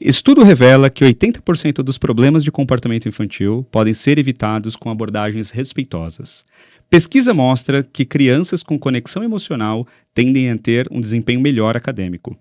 Estudo revela que 80% dos problemas de comportamento infantil podem ser evitados com abordagens respeitosas. Pesquisa mostra que crianças com conexão emocional tendem a ter um desempenho melhor acadêmico.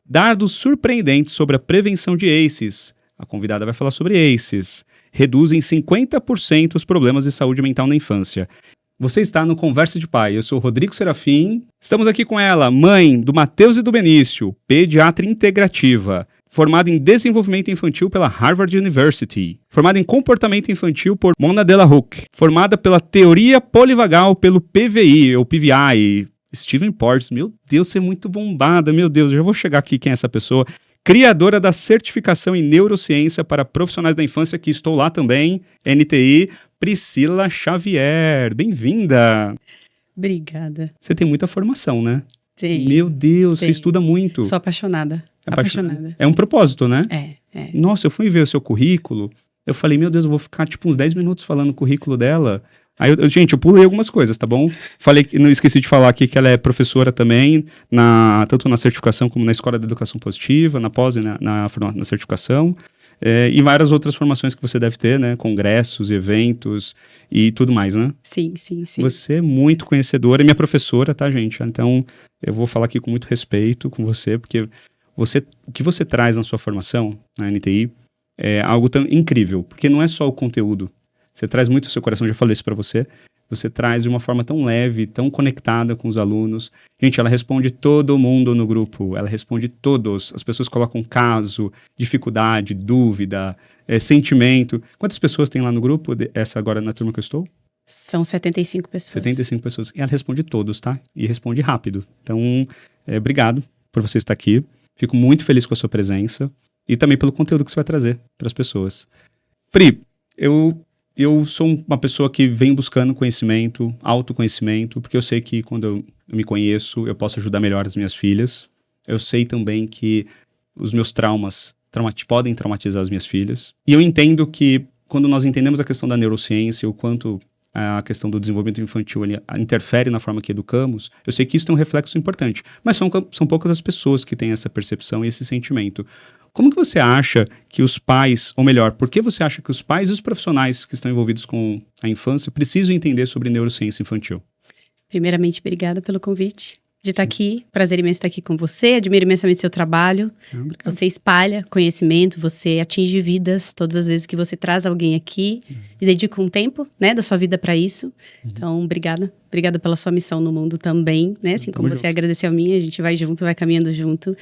Dados surpreendentes sobre a prevenção de ACEs, a convidada vai falar sobre ACEs, reduzem 50% os problemas de saúde mental na infância. Você está no Conversa de Pai, eu sou o Rodrigo Serafim, estamos aqui com ela, mãe do Matheus e do Benício, pediatra integrativa, formada em desenvolvimento infantil pela Harvard University, formada em comportamento infantil por Mona Delahouque, formada pela teoria polivagal pelo PVI, ou PVI, Steven Porges, meu Deus, você é muito bombada, meu Deus, já vou chegar aqui quem é essa pessoa, criadora da certificação em neurociência para profissionais da infância, que estou lá também, NTI, Priscila Xavier, bem-vinda. Obrigada. Você tem muita formação, né? Tem. Meu Deus, você estuda muito. Sou apaixonada. Apaixonada. É um propósito, né? É. Nossa, eu fui ver o seu currículo, eu falei, meu Deus, eu vou ficar tipo uns 10 minutos falando o currículo dela. Aí, gente, eu pulei algumas coisas, tá bom? Não esqueci de falar aqui que ela é professora também, tanto na certificação como na Escola de Educação Positiva, na pós e na certificação. E várias outras formações que você deve ter, né? Congressos, eventos e tudo mais, né? Sim. Você é muito conhecedora, é minha professora, tá, gente? Então, eu vou falar aqui com muito respeito com você, porque o que você traz na sua formação, na NTI, é algo tão incrível, porque não é só o conteúdo. Você traz muito o seu coração, já falei isso pra você. Você traz de uma forma tão leve, tão conectada com os alunos. Gente, ela responde todo mundo no grupo. Ela responde todos. As pessoas colocam caso, dificuldade, dúvida, sentimento. Quantas pessoas tem lá no grupo? Essa agora na turma que eu estou? São 75 pessoas. 75 pessoas. E ela responde todos, tá? E responde rápido. Então, obrigado por você estar aqui. Fico muito feliz com a sua presença. E também pelo conteúdo que você vai trazer para as pessoas. Pri, eu sou uma pessoa que vem buscando conhecimento, autoconhecimento, porque eu sei que quando eu me conheço, eu posso ajudar melhor as minhas filhas. Eu sei também que os meus traumas podem traumatizar as minhas filhas. E eu entendo que quando nós entendemos a questão da neurociência, o quanto a questão do desenvolvimento infantil interfere na forma que educamos, eu sei que isso tem um reflexo importante. Mas são poucas as pessoas que têm essa percepção e esse sentimento. Como que você acha que os pais, ou melhor, por que você acha que os pais e os profissionais que estão envolvidos com a infância precisam entender sobre neurociência infantil? Primeiramente, obrigada pelo convite de estar aqui. Prazer imenso estar aqui com você. Admiro imensamente seu trabalho. Você espalha conhecimento, você atinge vidas todas as vezes que você traz alguém aqui e dedica um tempo, né, da sua vida para isso. Então, obrigada. Obrigada pela sua missão no mundo também, né? Assim como você agradeceu a minha, a gente vai junto, vai caminhando junto.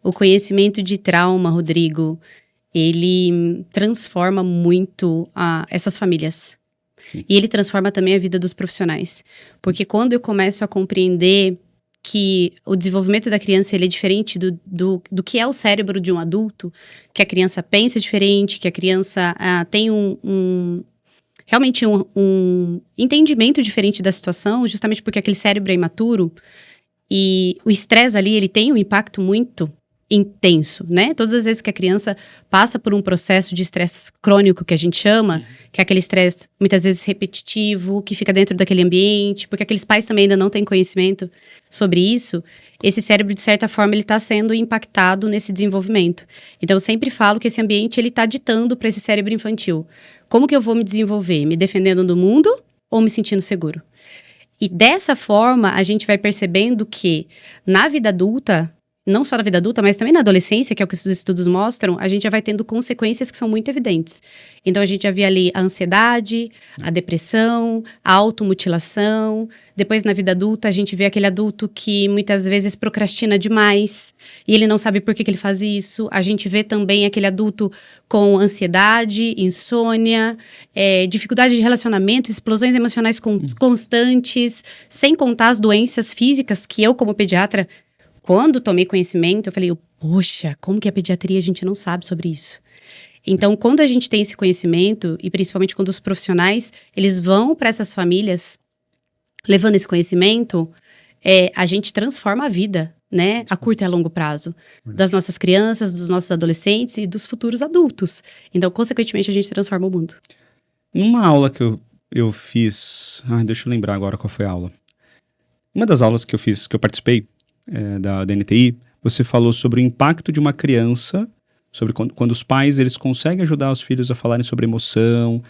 O conhecimento de trauma, Rodrigo, ele transforma muito essas famílias. Sim. E ele transforma também a vida dos profissionais. Porque quando eu começo a compreender que o desenvolvimento da criança ele é diferente do que é o cérebro de um adulto, que a criança pensa diferente, que a criança tem realmente um entendimento diferente da situação, justamente porque aquele cérebro é imaturo. E o estresse ali, ele tem um impacto muito intenso, né? Todas as vezes que a criança passa por um processo de estresse crônico, que a gente chama, que é aquele estresse muitas vezes repetitivo, que fica dentro daquele ambiente, porque aqueles pais também ainda não têm conhecimento sobre isso, esse cérebro, de certa forma, ele está sendo impactado nesse desenvolvimento. Então, eu sempre falo que esse ambiente, ele está ditando para esse cérebro infantil. Como que eu vou me desenvolver? Me defendendo do mundo ou me sentindo seguro? E dessa forma, a gente vai percebendo que na vida adulta, não só na vida adulta, mas também na adolescência, que é o que os estudos mostram, a gente já vai tendo consequências que são muito evidentes. Então, a gente já vê ali a ansiedade, a depressão, a automutilação. Depois, na vida adulta, a gente vê aquele adulto que muitas vezes procrastina demais e ele não sabe por que ele faz isso. A gente vê também aquele adulto com ansiedade, insônia, dificuldade de relacionamento, explosões emocionais constantes, sem contar as doenças físicas que eu, como pediatra, quando tomei conhecimento, eu falei, poxa, como que a pediatria a gente não sabe sobre isso? Então, quando a gente tem esse conhecimento, e principalmente quando os profissionais, eles vão para essas famílias, levando esse conhecimento, a gente transforma a vida, né, a curto e a longo prazo, das nossas crianças, dos nossos adolescentes e dos futuros adultos. Então, consequentemente, a gente transforma o mundo. Numa aula que eu fiz, deixa eu lembrar agora qual foi a aula. Uma das aulas que eu participei, da NTI, você falou sobre o impacto de uma criança sobre quando os pais eles conseguem ajudar os filhos a falarem sobre emoção,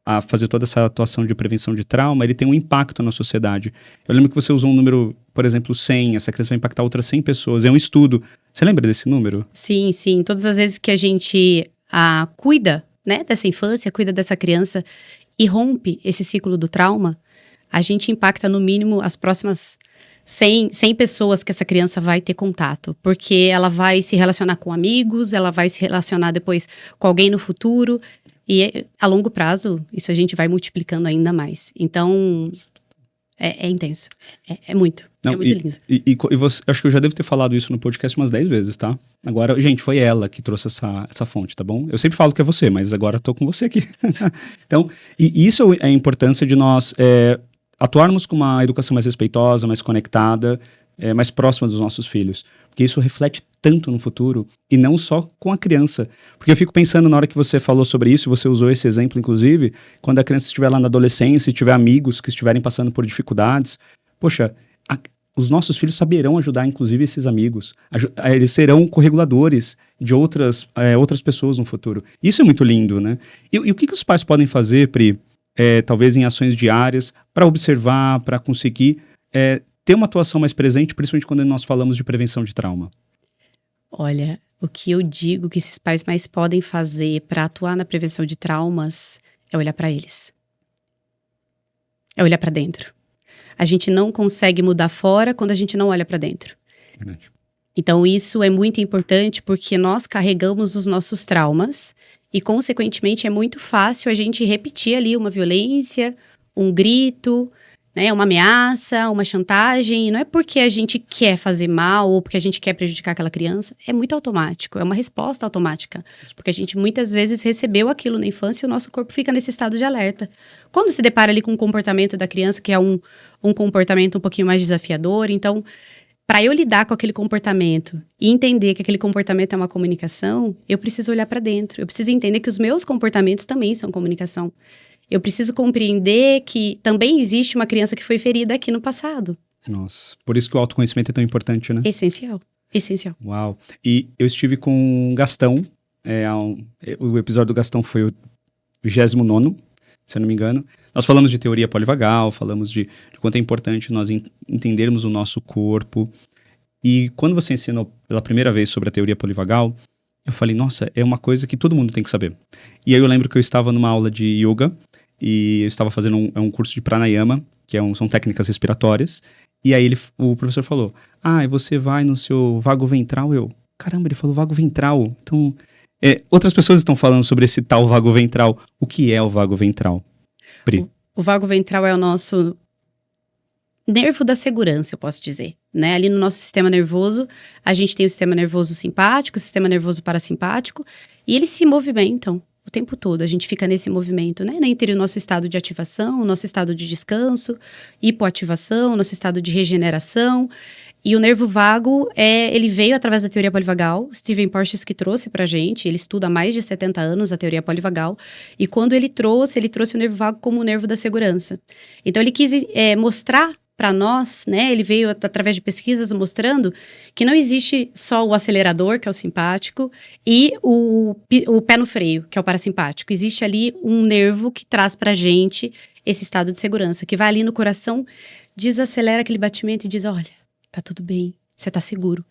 a fazer toda essa atuação de prevenção de trauma, ele tem um impacto na sociedade. Eu lembro que você usou um número, por exemplo, 100, essa criança vai impactar outras 100 pessoas, é um estudo. Você lembra desse número? Sim, sim. Todas as vezes que a gente cuida, né, dessa infância, cuida dessa criança e rompe esse ciclo do trauma, a gente impacta no mínimo as próximas 100 pessoas que essa criança vai ter contato, porque ela vai se relacionar com amigos, ela vai se relacionar depois com alguém no futuro, e a longo prazo, isso a gente vai multiplicando ainda mais. Então, é intenso, é muito lindo. E você, acho que eu já devo ter falado isso no podcast umas 10 vezes, tá? Agora, gente, foi ela que trouxe essa fonte, tá bom? Eu sempre falo que é você, mas agora tô com você aqui. Então, e isso é a importância de nós atuarmos com uma educação mais respeitosa, mais conectada, mais próxima dos nossos filhos. Porque isso reflete tanto no futuro, e não só com a criança. Porque eu fico pensando, na hora que você falou sobre isso, você usou esse exemplo, inclusive, quando a criança estiver lá na adolescência e tiver amigos que estiverem passando por dificuldades, poxa, os nossos filhos saberão ajudar, inclusive, esses amigos. Eles serão correguladores de outras pessoas no futuro. Isso é muito lindo, né? E o que os pais podem fazer, Pri, talvez em ações diárias, para observar, para conseguir ter uma atuação mais presente, principalmente quando nós falamos de prevenção de trauma? Olha, o que eu digo que esses pais mais podem fazer para atuar na prevenção de traumas é olhar para eles. É olhar para dentro. A gente não consegue mudar fora quando a gente não olha para dentro. Verdade. Então, isso é muito importante porque nós carregamos os nossos traumas e, consequentemente, é muito fácil a gente repetir ali uma violência, um grito, né, uma ameaça, uma chantagem. E não é porque a gente quer fazer mal ou porque a gente quer prejudicar aquela criança. É muito automático, é uma resposta automática. Porque a gente muitas vezes recebeu aquilo na infância e o nosso corpo fica nesse estado de alerta. Quando se depara ali com o comportamento da criança, que é um comportamento um pouquinho mais desafiador, então, para eu lidar com aquele comportamento e entender que aquele comportamento é uma comunicação, eu preciso olhar para dentro. Eu preciso entender que os meus comportamentos também são comunicação. Eu preciso compreender que também existe uma criança que foi ferida aqui no passado. Nossa, por isso que o autoconhecimento é tão importante, né? Essencial, essencial. Uau. E eu estive com o Gastão, o episódio do Gastão foi o 29º, se eu não me engano. Nós falamos de teoria polivagal, falamos de quanto é importante nós entendermos o nosso corpo. E quando você ensinou pela primeira vez sobre a teoria polivagal, eu falei, nossa, é uma coisa que todo mundo tem que saber. E aí eu lembro que eu estava numa aula de yoga, e eu estava fazendo um curso de pranayama, que são técnicas respiratórias, e aí o professor falou, e você vai no seu vago ventral? Caramba, ele falou vago ventral. Então, outras pessoas estão falando sobre esse tal vago ventral. O que é o vago ventral, Pri? O vago ventral é o nosso nervo da segurança, eu posso dizer, né? Ali no nosso sistema nervoso, a gente tem o sistema nervoso simpático, o sistema nervoso parasimpático, e eles se movimentam o tempo todo. A gente fica nesse movimento, né? Entre o nosso estado de ativação, o nosso estado de descanso, hipoativação, o nosso estado de regeneração. E o nervo vago, ele veio através da teoria polivagal. Steven Porges que trouxe pra gente, ele estuda há mais de 70 anos a teoria polivagal. E quando ele trouxe o nervo vago como o nervo da segurança. Então, ele quis mostrar para nós, né, ele veio através de pesquisas mostrando que não existe só o acelerador, que é o simpático, e o pé no freio, que é o parasimpático. Existe ali um nervo que traz pra gente esse estado de segurança, que vai ali no coração, desacelera aquele batimento e diz, olha, tá tudo bem, você tá seguro.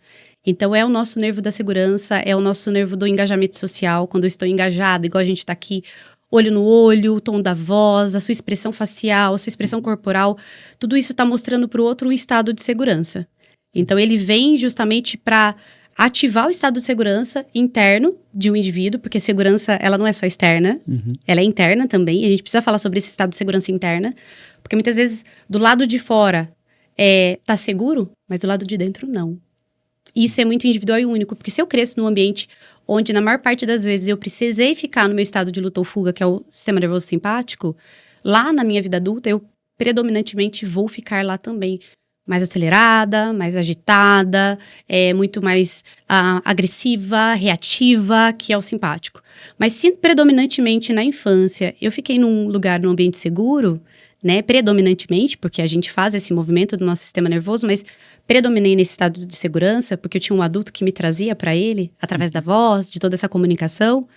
Então, é o nosso nervo da segurança, é o nosso nervo do engajamento social, quando eu estou engajada, igual a gente tá aqui, olho no olho, o tom da voz, a sua expressão facial, a sua expressão corporal, tudo isso está mostrando para o outro um estado de segurança. Então, ele vem justamente para ativar o estado de segurança interno de um indivíduo, porque segurança, ela não é só externa, ela é interna também, e a gente precisa falar sobre esse estado de segurança interna, porque muitas vezes, do lado de fora, tá seguro, mas do lado de dentro, não. Isso é muito individual e único, porque se eu cresço num ambiente onde, na maior parte das vezes, eu precisei ficar no meu estado de luta ou fuga, que é o sistema nervoso simpático, lá na minha vida adulta, eu predominantemente vou ficar lá também. Mais acelerada, mais agitada, muito mais agressiva, reativa, que é o simpático. Mas se predominantemente na infância eu fiquei num ambiente seguro, né, predominantemente, porque a gente faz esse movimento do nosso sistema nervoso, mas predominei nesse estado de segurança, porque eu tinha um adulto que me trazia para ele, através da voz, de toda essa comunicação.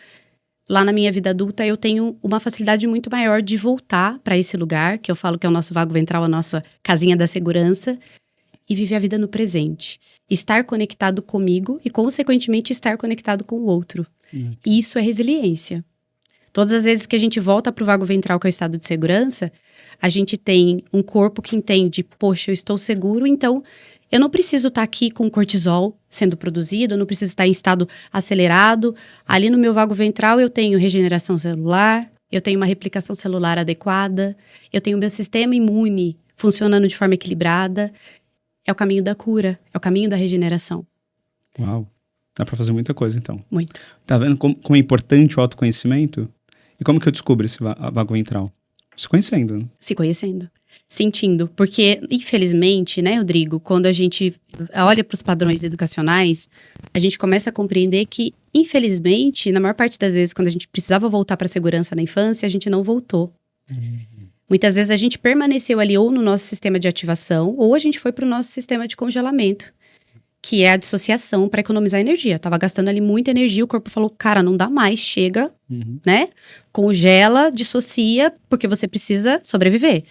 Lá na minha vida adulta, eu tenho uma facilidade muito maior de voltar para esse lugar, que eu falo que é o nosso vago ventral, a nossa casinha da segurança, e viver a vida no presente. Estar conectado comigo e, consequentemente, estar conectado com o outro. E isso é resiliência. Todas as vezes que a gente volta para o vago ventral, que é o estado de segurança, a gente tem um corpo que entende, poxa, eu estou seguro, então eu não preciso estar aqui com cortisol sendo produzido, eu não preciso estar em estado acelerado. Ali no meu vago ventral eu tenho regeneração celular, eu tenho uma replicação celular adequada, eu tenho o meu sistema imune funcionando de forma equilibrada. É o caminho da cura, é o caminho da regeneração. Uau, dá pra fazer muita coisa então. Muito. Tá vendo como é importante o autoconhecimento? E como que eu descubro esse vago ventral? Se conhecendo, né? Se conhecendo, sentindo. Porque, infelizmente, né, Rodrigo, quando a gente olha para os padrões educacionais, a gente começa a compreender que, infelizmente, na maior parte das vezes, quando a gente precisava voltar para a segurança na infância, a gente não voltou. Muitas vezes a gente permaneceu ali ou no nosso sistema de ativação, ou a gente foi para o nosso sistema de congelamento, que é a dissociação para economizar energia. Tava gastando ali muita energia, o corpo falou, cara, não dá mais, chega, né? Congela, dissocia, porque você precisa sobreviver.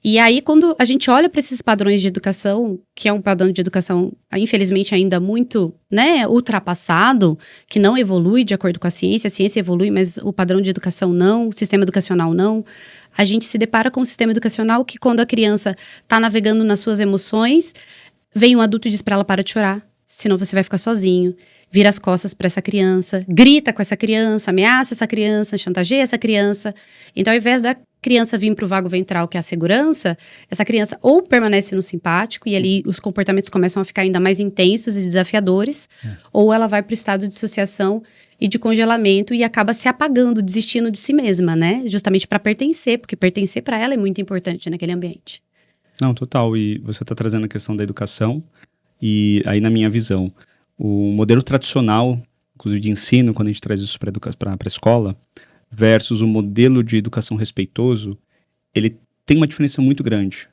E aí, quando a gente olha para esses padrões de educação, que é um padrão de educação, infelizmente, ainda muito, né, ultrapassado, que não evolui de acordo com a ciência evolui, mas o padrão de educação não, o sistema educacional não, a gente se depara com um sistema educacional que, quando a criança está navegando nas suas emoções, vem um adulto e diz para ela, para de chorar, senão você vai ficar sozinho. Vira as costas para essa criança, grita com essa criança, ameaça essa criança, chantageia essa criança. Então, ao invés da criança vir para o vago ventral, que é a segurança, essa criança ou permanece no simpático, e ali os comportamentos começam a ficar ainda mais intensos e desafiadores, ou ela vai para o estado de dissociação e de congelamento e acaba se apagando, desistindo de si mesma, né? Justamente para pertencer, porque pertencer para ela é muito importante naquele ambiente. Não, total. E você está trazendo a questão da educação, e aí na minha visão, o modelo tradicional, inclusive de ensino, quando a gente traz isso para a escola, versus o modelo de educação respeitoso, ele tem uma diferença muito grande.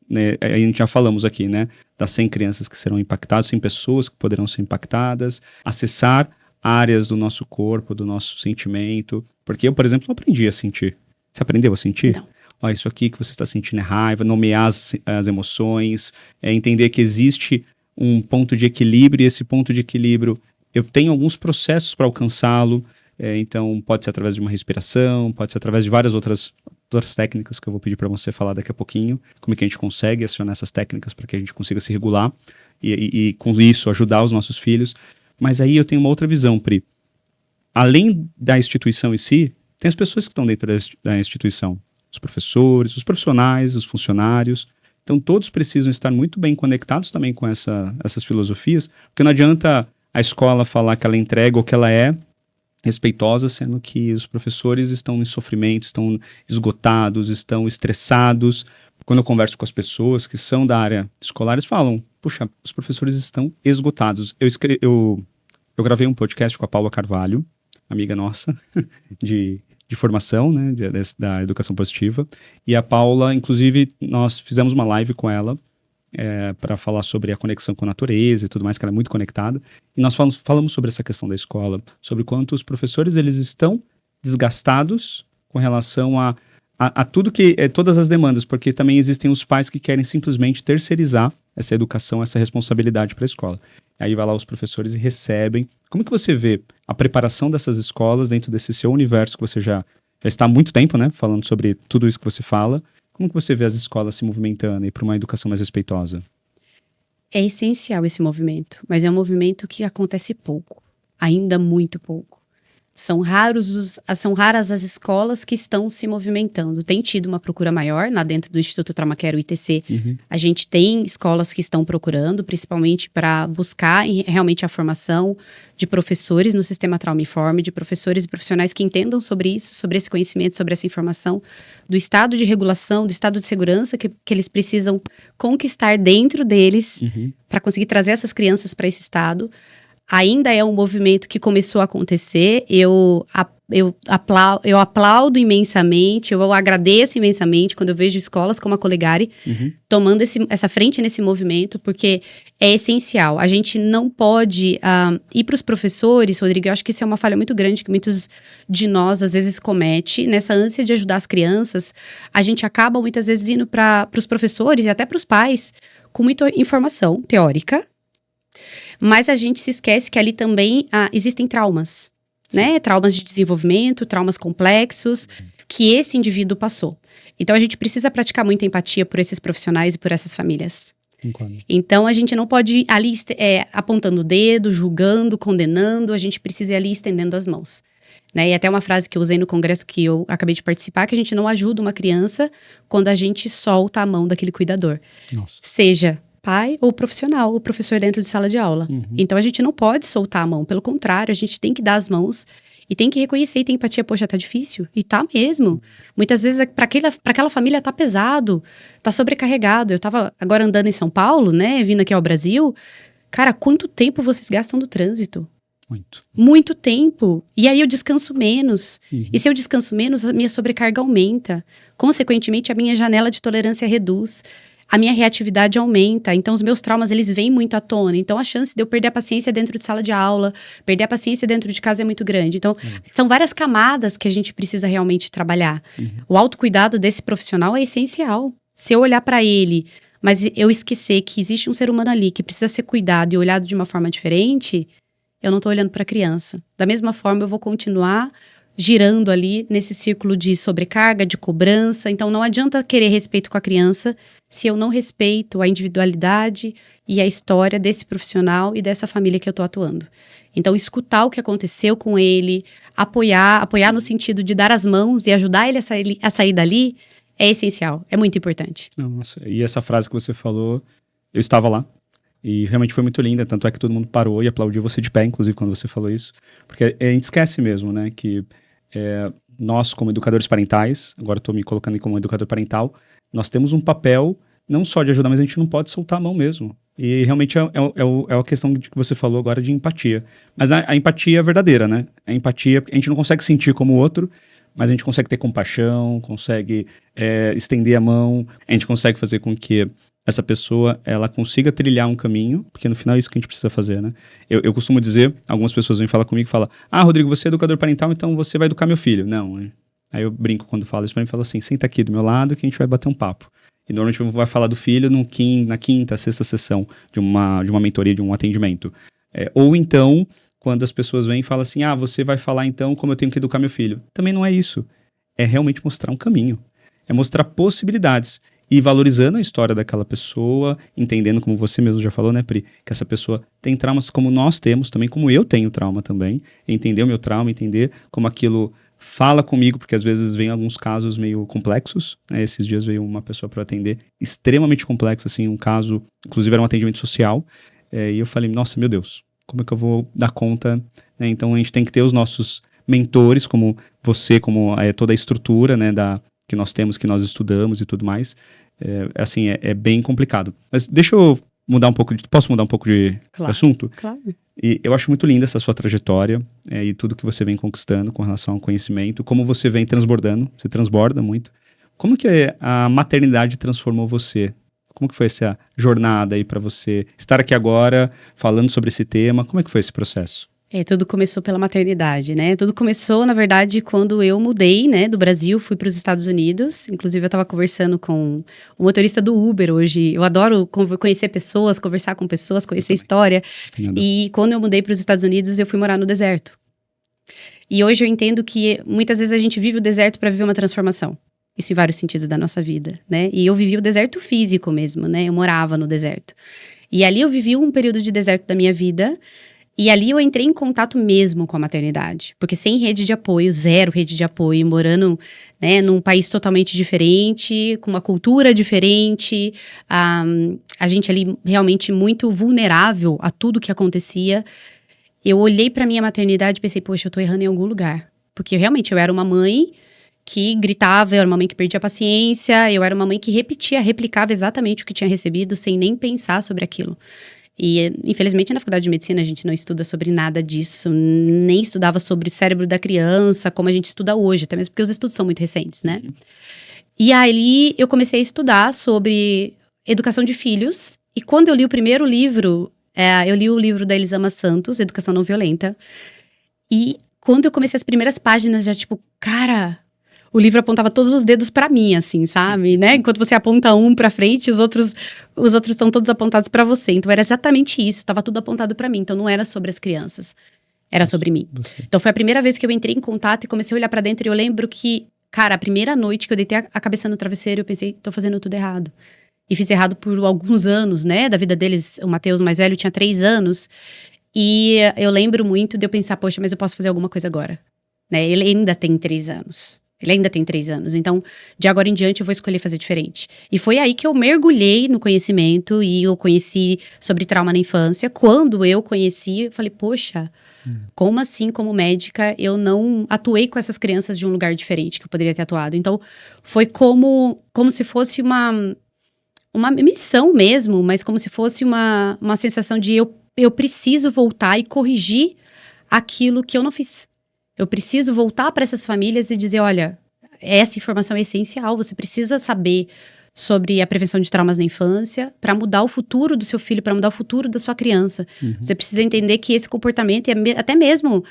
Né? A gente já falamos aqui, né? Das 100 crianças que serão impactadas, 100 pessoas que poderão ser impactadas, acessar áreas do nosso corpo, do nosso sentimento. Porque eu, por exemplo, não aprendi a sentir. Você aprendeu a sentir? Não. Ó, isso aqui que você está sentindo é raiva, nomear as emoções, entender que existe um ponto de equilíbrio, e esse ponto de equilíbrio, eu tenho alguns processos para alcançá-lo, então pode ser através de uma respiração, pode ser através de várias outras técnicas que eu vou pedir para você falar daqui a pouquinho, como é que a gente consegue acionar essas técnicas para que a gente consiga se regular e com isso ajudar os nossos filhos. Mas aí eu tenho uma outra visão, Pri. Além da instituição em si, tem as pessoas que estão dentro da instituição. Os professores, os profissionais, os funcionários. Então, todos precisam estar muito bem conectados também com essas filosofias, porque não adianta a escola falar que ela entrega ou que ela é respeitosa, sendo que os professores estão em sofrimento, estão esgotados, estão estressados. Quando eu converso com as pessoas que são da área escolar, eles falam, puxa, os professores estão esgotados. Eu gravei um podcast com a Paula Carvalho, amiga nossa, de formação, né, da educação positiva. E a Paula, inclusive, nós fizemos uma live com ela para falar sobre a conexão com a natureza e tudo mais, que ela é muito conectada. E nós falamos sobre essa questão da escola, sobre quanto os professores eles estão desgastados com relação a tudo todas as demandas, porque também existem os pais que querem simplesmente terceirizar essa educação, essa responsabilidade para a escola. Aí vai lá os professores e recebem. Como que você vê a preparação dessas escolas dentro desse seu universo que você já está há muito tempo, né, falando sobre tudo isso que você fala? Como que você vê as escolas se movimentando e para uma educação mais respeitosa? É essencial esse movimento, mas é um movimento que acontece pouco, ainda muito pouco. São raras as escolas que estão se movimentando. Tem tido uma procura maior dentro do Instituto Trauma Care, o ITC. A gente tem escolas que estão procurando, principalmente para buscar realmente a formação de professores no sistema Traumiforme, de professores e profissionais que entendam sobre isso, sobre esse conhecimento, sobre essa informação, do estado de regulação, do estado de segurança que eles precisam conquistar dentro deles para conseguir trazer essas crianças para esse estado. Ainda é um movimento que começou a acontecer. eu aplaudo imensamente, eu agradeço imensamente quando eu vejo escolas como a Colegare tomando essa frente nesse movimento, porque é essencial. A gente não pode ir para os professores, Rodrigo, eu acho que isso é uma falha muito grande que muitos de nós às vezes comete, nessa ânsia de ajudar as crianças, a gente acaba muitas vezes indo para os professores e até para os pais com muita informação teórica, mas a gente se esquece que ali também existem traumas. Né? Traumas de desenvolvimento, traumas complexos que esse indivíduo passou. Então, a gente precisa praticar muita empatia por esses profissionais e por essas famílias. Então, a gente não pode ir ali apontando o dedo, julgando, condenando, a gente precisa ir ali estendendo as mãos. Né? E até uma frase que eu usei no congresso que eu acabei de participar, que a gente não ajuda uma criança quando a gente solta a mão daquele cuidador. Nossa. Seja pai ou profissional, ou professor dentro de sala de aula. Então, a gente não pode soltar a mão. Pelo contrário, a gente tem que dar as mãos e tem que reconhecer e ter empatia. Poxa, tá difícil. E tá mesmo. Muitas vezes, para aquela família, tá pesado, tá sobrecarregado. Eu tava agora andando em São Paulo, né, vindo aqui ao Brasil. Cara, quanto tempo vocês gastam no trânsito? Muito tempo. E aí eu descanso menos. E se eu descanso menos, a minha sobrecarga aumenta. Consequentemente, a minha janela de tolerância reduz. A minha reatividade aumenta, então os meus traumas, eles vêm muito à tona. Então, a chance de eu perder a paciência dentro de sala de aula, perder a paciência dentro de casa é muito grande. Então, são várias camadas que a gente precisa realmente trabalhar. O autocuidado desse profissional é essencial. Se eu olhar para ele, mas eu esquecer que existe um ser humano ali que precisa ser cuidado e olhado de uma forma diferente, eu não estou olhando para a criança. Da mesma forma, eu vou continuar girando ali nesse círculo de sobrecarga, de cobrança. Então, não adianta querer respeito com a criança se eu não respeito a individualidade e a história desse profissional e dessa família que eu estou atuando. Então, escutar o que aconteceu com ele, apoiar no sentido de dar as mãos e ajudar ele a sair dali, é essencial, é muito importante. Nossa, e essa frase que você falou, eu estava lá, e realmente foi muito linda, tanto é que todo mundo parou e aplaudiu você de pé, inclusive, quando você falou isso, porque a gente esquece mesmo, né, que nós, como educadores parentais, agora estou me colocando como educador parental, nós temos um papel não só de ajudar, mas a gente não pode soltar a mão mesmo. E realmente é a questão que você falou agora de empatia. Mas a empatia é verdadeira, né? A empatia, a gente não consegue sentir como o outro, mas a gente consegue ter compaixão, consegue estender a mão, a gente consegue fazer com que essa pessoa, ela consiga trilhar um caminho, porque no final é isso que a gente precisa fazer, né? Eu costumo dizer, algumas pessoas vêm falar comigo e falam, Rodrigo, você é educador parental, então você vai educar meu filho. Não, né? Aí eu brinco quando falo isso pra mim, falo assim, senta aqui do meu lado que a gente vai bater um papo. E normalmente vai falar do filho na quinta, sexta sessão de uma mentoria, de um atendimento. Ou então, quando as pessoas vêm e falam assim, você vai falar então como eu tenho que educar meu filho. Também não é isso. É realmente mostrar um caminho. É mostrar possibilidades. E valorizando a história daquela pessoa, entendendo, como você mesmo já falou, né, Pri, que essa pessoa tem traumas como nós temos, também como eu tenho trauma também. Entender o meu trauma, entender como aquilo fala comigo, porque às vezes vem alguns casos meio complexos, né? Esses dias veio uma pessoa para eu atender, extremamente complexo, assim, um caso, inclusive era um atendimento social, e eu falei, nossa, meu Deus, como é que eu vou dar conta, né? Então a gente tem que ter os nossos mentores, como você, como toda a estrutura, né, que nós temos, que nós estudamos e tudo mais, é bem complicado. Mas deixa eu mudar um pouco posso mudar um pouco de assunto? Claro. E eu acho muito linda essa sua trajetória e tudo que você vem conquistando com relação ao conhecimento, como você vem transbordando, você transborda muito. Como que a maternidade transformou você? Como que foi essa jornada aí para você estar aqui agora falando sobre esse tema? Como é que foi esse processo? Tudo começou pela maternidade, né? Tudo começou, na verdade, quando eu mudei, né, do Brasil, fui para os Estados Unidos. Inclusive, eu estava conversando com o motorista do Uber hoje. Eu adoro conhecer pessoas, conversar com pessoas, conhecer história. E quando eu mudei para os Estados Unidos, eu fui morar no deserto. E hoje eu entendo que muitas vezes a gente vive o deserto para viver uma transformação. Isso em vários sentidos da nossa vida, né? E eu vivi o deserto físico mesmo, né? Eu morava no deserto. E ali eu vivi um período de deserto da minha vida. E ali eu entrei em contato mesmo com a maternidade, porque sem rede de apoio, zero rede de apoio, morando, né, num país totalmente diferente, com uma cultura diferente, a gente ali realmente muito vulnerável a tudo que acontecia. Eu olhei para minha maternidade e pensei, poxa, eu tô errando em algum lugar, porque realmente eu era uma mãe que gritava, eu era uma mãe que perdia a paciência, eu era uma mãe que replicava exatamente o que tinha recebido sem nem pensar sobre aquilo. E, infelizmente, na faculdade de medicina, a gente não estuda sobre nada disso, nem estudava sobre o cérebro da criança, como a gente estuda hoje, até mesmo porque os estudos são muito recentes, né? E aí, eu comecei a estudar sobre educação de filhos. E quando eu li o primeiro livro, eu li o livro da Elisama Santos, Educação Não Violenta. E quando eu comecei as primeiras páginas, já tipo, cara, o livro apontava todos os dedos pra mim, assim, sabe, né? Enquanto você aponta um pra frente, os outros estão todos apontados pra você. Então era exatamente isso, tava tudo apontado pra mim. Então não era sobre as crianças, era sobre mim. Então foi a primeira vez que eu entrei em contato e comecei a olhar pra dentro e eu lembro que, cara, a primeira noite que eu deitei a cabeça no travesseiro, eu pensei, tô fazendo tudo errado. E fiz errado por alguns anos, né? Da vida deles, o Mateus mais velho tinha 3 anos. E eu lembro muito de eu pensar, poxa, mas eu posso fazer alguma coisa agora, né? Ele ainda tem 3 anos. Então, de agora em diante, eu vou escolher fazer diferente. E foi aí que eu mergulhei no conhecimento e eu conheci sobre trauma na infância. Quando eu conheci, eu falei, poxa, como assim, como médica, eu não atuei com essas crianças de um lugar diferente que eu poderia ter atuado? Então, foi como se fosse uma missão mesmo, mas como se fosse uma sensação de eu preciso voltar e corrigir aquilo que eu não fiz. Eu preciso voltar para essas famílias e dizer, olha, essa informação é essencial, você precisa saber sobre a prevenção de traumas na infância para mudar o futuro do seu filho, para mudar o futuro da sua criança. Você precisa entender que esse comportamento e até mesmo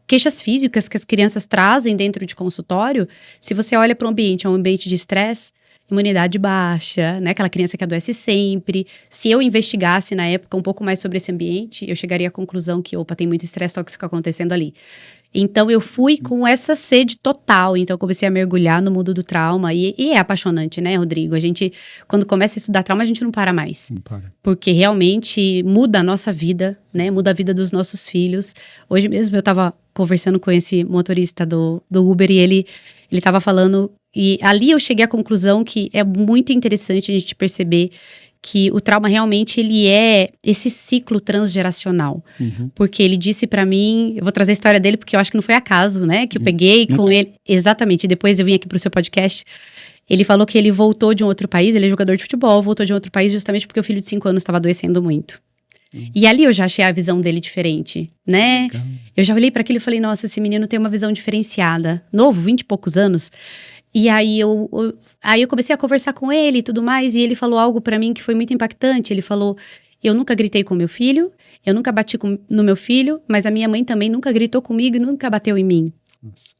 queixas físicas que as crianças trazem dentro de consultório, se você olha para o ambiente, é um ambiente de estresse, imunidade baixa, né? Aquela criança que adoece sempre. Se eu investigasse na época um pouco mais sobre esse ambiente, eu chegaria à conclusão que, opa, tem muito estresse tóxico acontecendo ali. Então, eu fui com essa sede total. Então, eu comecei a mergulhar no mundo do trauma. E é apaixonante, né, Rodrigo? A gente, quando começa a estudar trauma, a gente não para mais. Não para. Porque realmente muda a nossa vida, né? Muda a vida dos nossos filhos. Hoje mesmo eu tava conversando com esse motorista do Uber e ele tava falando... E ali eu cheguei à conclusão que é muito interessante a gente perceber que o trauma realmente ele é esse ciclo transgeracional. Porque ele disse pra mim, eu vou trazer a história dele porque eu acho que não foi acaso, né? Que eu peguei com ele, exatamente, depois eu vim aqui pro seu podcast. Ele falou que ele voltou de um outro país, ele é jogador de futebol, voltou de um outro país justamente porque o filho de 5 anos estava adoecendo muito. E ali eu já achei a visão dele diferente, né? Legal. Eu já olhei pra aquilo e falei, nossa, esse menino tem uma visão diferenciada. Novo, 20 e poucos anos. E aí eu comecei a conversar com ele e tudo mais, e ele falou algo pra mim que foi muito impactante. Ele falou, eu nunca gritei com meu filho, eu nunca bati no meu filho, mas a minha mãe também nunca gritou comigo e nunca bateu em mim. Nossa.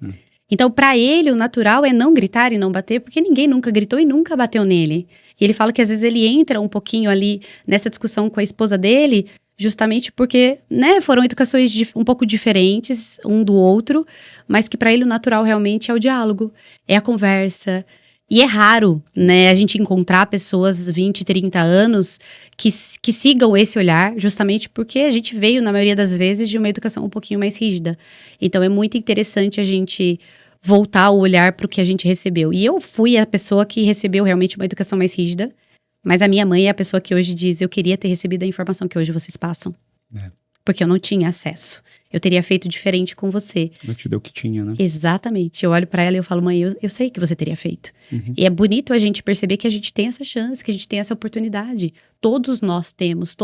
Então, pra ele, o natural é não gritar e não bater, porque ninguém nunca gritou e nunca bateu nele. E ele fala que às vezes ele entra um pouquinho ali nessa discussão com a esposa dele, justamente porque, né, foram educações um pouco diferentes um do outro, mas que pra ele o natural realmente é o diálogo, é a conversa. E é raro, né, a gente encontrar pessoas 20, 30 anos que sigam esse olhar, justamente porque a gente veio, na maioria das vezes, de uma educação um pouquinho mais rígida. Então é muito interessante a gente voltar o olhar para o que a gente recebeu. E eu fui a pessoa que recebeu realmente uma educação mais rígida, mas a minha mãe é a pessoa que hoje diz, eu queria ter recebido a informação que hoje vocês passam. Porque eu não tinha acesso. Eu teria feito diferente com você. Eu te dei o que tinha, né? Exatamente. Eu olho pra ela e eu falo, mãe, eu sei que você teria feito. E é bonito a gente perceber que a gente tem essa chance, que a gente tem essa oportunidade. Todos nós temos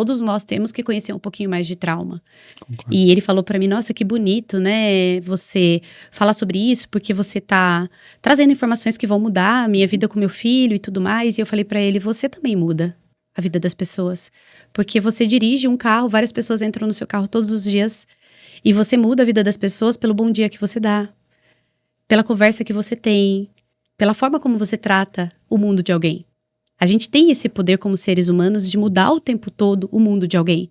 que conhecer um pouquinho mais de trauma. Concordo. E ele falou pra mim, nossa, que bonito, né? Você falar sobre isso, porque você tá trazendo informações que vão mudar a minha vida com meu filho e tudo mais. E eu falei pra ele, você também muda a vida das pessoas. Porque você dirige um carro, várias pessoas entram no seu carro todos os dias. E você muda a vida das pessoas pelo bom dia que você dá, pela conversa que você tem, pela forma como você trata o mundo de alguém. A gente tem esse poder como seres humanos de mudar o tempo todo o mundo de alguém.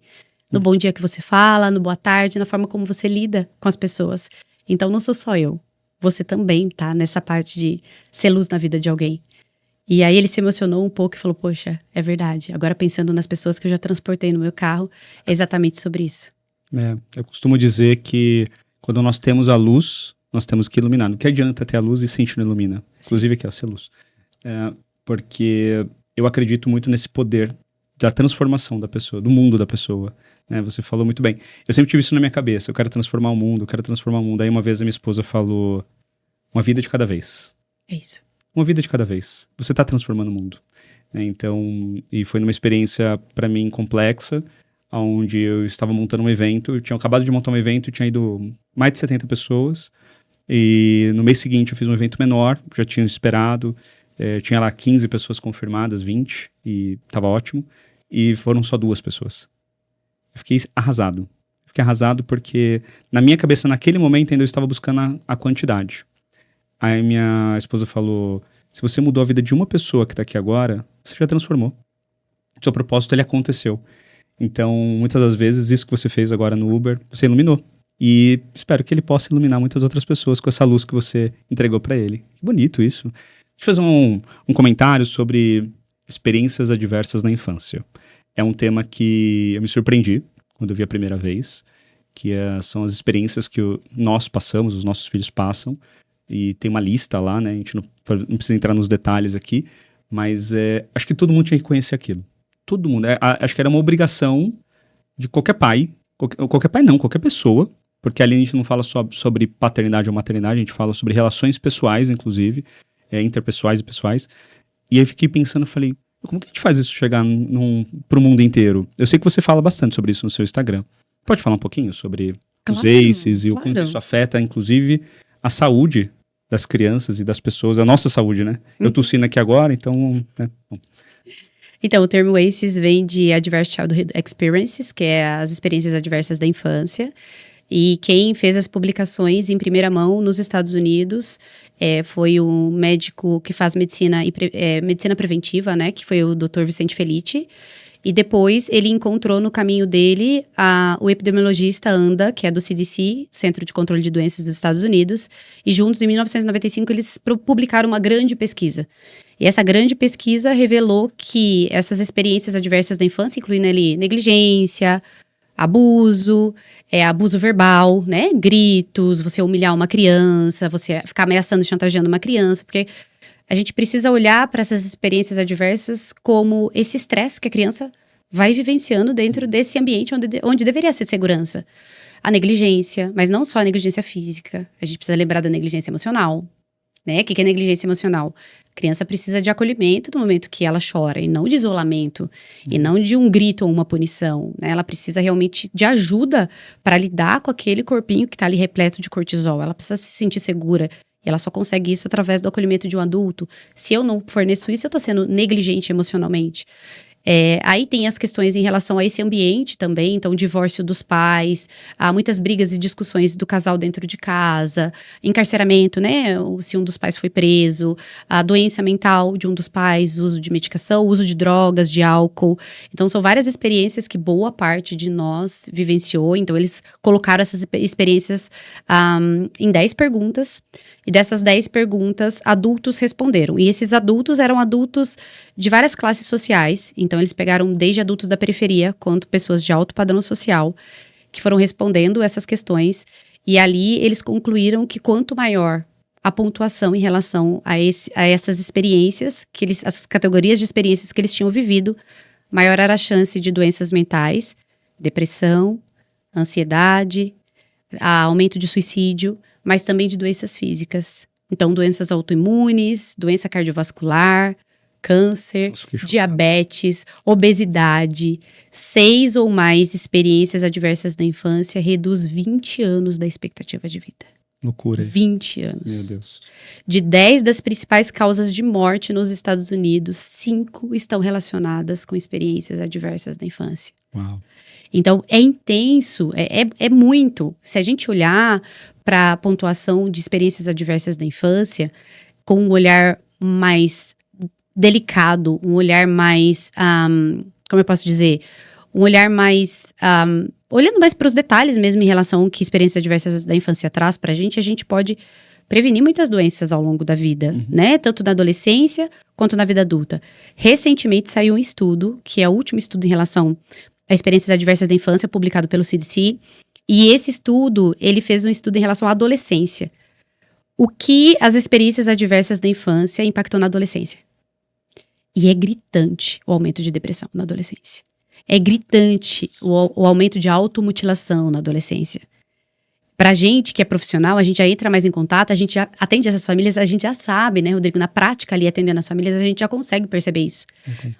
No bom dia que você fala, no boa tarde, na forma como você lida com as pessoas. Então não sou só eu, você também tá nessa parte de ser luz na vida de alguém. E aí ele se emocionou um pouco e falou, poxa, é verdade. Agora pensando nas pessoas que eu já transportei no meu carro, é exatamente sobre isso. Eu costumo dizer que quando nós temos a luz, nós temos que iluminar. Não que adianta ter a luz e se a gente não ilumina. Sim. Inclusive aqui, ser luz. Porque eu acredito muito nesse poder da transformação da pessoa, do mundo da pessoa. Você falou muito bem. Eu sempre tive isso na minha cabeça. Eu quero transformar o mundo, eu quero transformar o mundo. Aí uma vez a minha esposa falou, uma vida de cada vez. É isso. Uma vida de cada vez. Você está transformando o mundo. né? Então, e foi numa experiência, para mim, complexa, onde eu estava montando um evento, eu tinha acabado de montar um evento, tinha ido mais de 70 pessoas, e no mês seguinte eu fiz um evento menor, já tinha esperado, tinha lá 15 pessoas confirmadas, 20, e estava ótimo, e foram só 2 pessoas. Eu fiquei arrasado. Fiquei arrasado porque, na minha cabeça, naquele momento, ainda eu estava buscando a quantidade. Aí minha esposa falou, se você mudou a vida de uma pessoa que está aqui agora, você já transformou. Seu propósito, ele aconteceu. Então, muitas das vezes, isso que você fez agora no Uber, você iluminou. E espero que ele possa iluminar muitas outras pessoas com essa luz que você entregou para ele. Que bonito isso. Deixa eu fazer um comentário sobre experiências adversas na infância. É um tema que eu me surpreendi quando eu vi a primeira vez, que são as experiências que nós passamos, os nossos filhos passam, e tem uma lista lá, né? A gente não precisa entrar nos detalhes aqui, mas acho que todo mundo tinha que conhecer aquilo. Todo mundo. Acho que era uma obrigação de qualquer pai, qualquer pai não, qualquer pessoa, porque ali a gente não fala só sobre paternidade ou maternidade, a gente fala sobre relações pessoais, inclusive, interpessoais e pessoais. E aí eu fiquei pensando, falei, como que a gente faz isso chegar pro mundo inteiro? Eu sei que você fala bastante sobre isso no seu Instagram. Pode falar um pouquinho sobre os ACEs e o quanto isso afeta, inclusive, a saúde das crianças e das pessoas, a nossa saúde, né? Eu tossindo aqui agora, então... Bom. Então, o termo ACEs vem de Adverse Childhood Experiences, que é as experiências adversas da infância. E quem fez as publicações em primeira mão nos Estados Unidos foi um médico que faz medicina preventiva, né? Que foi o Dr. Vicente Felitti. E depois ele encontrou no caminho dele o epidemiologista Anda, que é do CDC, Centro de Controle de Doenças dos Estados Unidos. E juntos, em 1995, eles publicaram uma grande pesquisa. E essa grande pesquisa revelou que essas experiências adversas da infância, incluindo ali negligência, abuso verbal, né? Gritos, você humilhar uma criança, você ficar ameaçando, chantageando uma criança, porque a gente precisa olhar para essas experiências adversas como esse estresse que a criança vai vivenciando dentro desse ambiente onde deveria ser segurança. A negligência, mas não só a negligência física, a gente precisa lembrar da negligência emocional, né? O que é negligência emocional? A criança precisa de acolhimento no momento que ela chora, e não de isolamento, e não de um grito ou uma punição, né? Ela precisa realmente de ajuda para lidar com aquele corpinho que está ali repleto de cortisol. Ela precisa se sentir segura. E ela só consegue isso através do acolhimento de um adulto. Se eu não forneço isso, eu tô sendo negligente emocionalmente. Aí tem as questões em relação a esse ambiente também, então divórcio dos pais, há muitas brigas e discussões do casal dentro de casa, encarceramento, né, se um dos pais foi preso, a doença mental de um dos pais, uso de medicação, uso de drogas, de álcool. Então são várias experiências que boa parte de nós vivenciou, então eles colocaram essas experiências em 10 perguntas, e dessas 10 perguntas, adultos responderam. E esses adultos eram adultos de várias classes sociais. Então, eles pegaram desde adultos da periferia, quanto pessoas de alto padrão social, que foram respondendo essas questões. E ali, eles concluíram que quanto maior a pontuação em relação a essas experiências, as categorias de experiências que eles tinham vivido, maior era a chance de doenças mentais, depressão, ansiedade, aumento de suicídio, mas também de doenças físicas. Então, doenças autoimunes, doença cardiovascular, câncer, diabetes, obesidade. 6 ou mais experiências adversas da infância reduz 20 anos da expectativa de vida. Loucura isso. 20 anos. Meu Deus. De 10 das principais causas de morte nos Estados Unidos, 5 estão relacionadas com experiências adversas da infância. Uau. Então, é intenso, é muito. Se a gente olhar para a pontuação de experiências adversas da infância, com um olhar mais delicado, um olhar mais, como eu posso dizer, um olhar mais, olhando mais para os detalhes mesmo em relação ao que experiências adversas da infância traz para a gente pode prevenir muitas doenças ao longo da vida, né? Tanto na adolescência quanto na vida adulta. Recentemente saiu um estudo, que é o último estudo em relação a experiências adversas da infância, publicado pelo CDC, e esse estudo, ele fez um estudo em relação à adolescência. O que as experiências adversas da infância impactou na adolescência? E é gritante o aumento de depressão na adolescência. É gritante o aumento de automutilação na adolescência. Pra gente que é profissional, a gente já entra mais em contato, a gente já atende essas famílias, a gente já sabe, né, Rodrigo? Na prática ali, atendendo as famílias, a gente já consegue perceber isso.